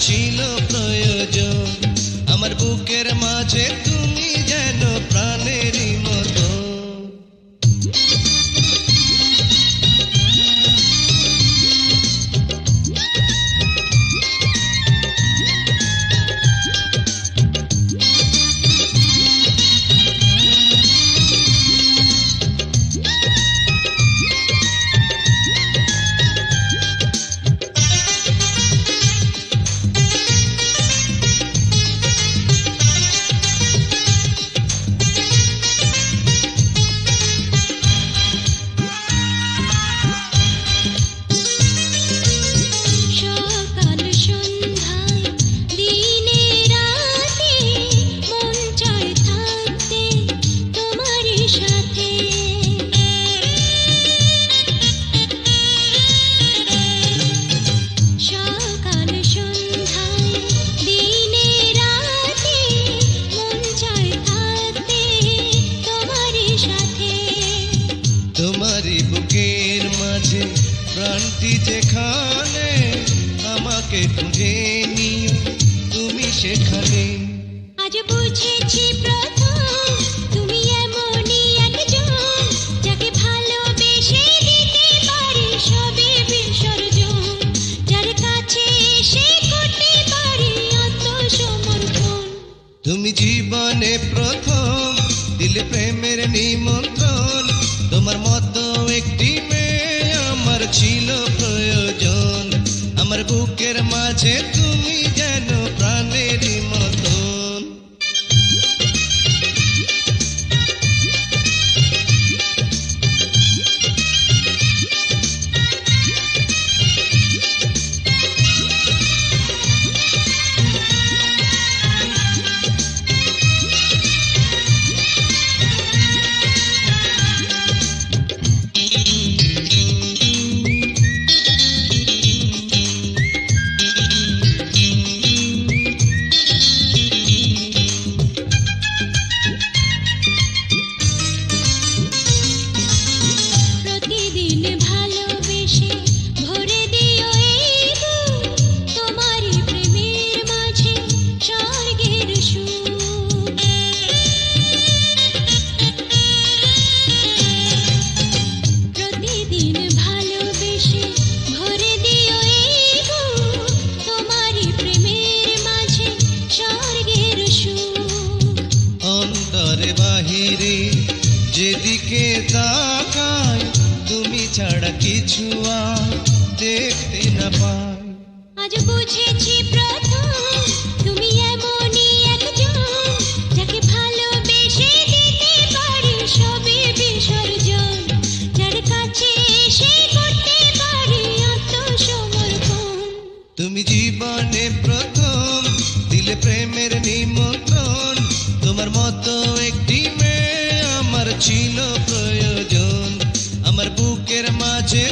ছিল প্রয়োজন। আমার বুকের মাঝে তুমি যেন প্রাণেরই মতো। তোমারই বুকের মাঝে প্রাণটি যেখানে, আমাকে খুঁজে নিও তুমি সেখানে। আজ বুঝেছি প্রথম তুমি এমনই একজন, যাকে ভালোবেসে দিতে পারি সবে বিসর্জন, যার কাছে এসে করতে পারি আত্মসমর্পণ। তুমি জীবনে প্রথম দিলে প্রেমের নিমন্ত্রণ, তোমার মতো একটি মেয়ে আমার ছিল প্রয়োজন। আমার বুকের মাঝে তুমি যেন প্রাণেরই মতন। বাহিরে যেদিকে তাকাই, তুমি ছাড়া কিছু আর দেখতে না পাই। আজ বুঝেছি প্রথম তুমি এমনই একজন, যাকে ভালোবেসে দিতে পারি সবে বিসর্জন, যার কাছে এসে করতে পারি আত্মসমর্পণ। তুমি জীবনে প্রথম দিলে প্রেমের নিমন্ত্রণ, তোমার মতো একটি মেয়ে আমার ছিল প্রয়োজন। আমার বুকের মাঝে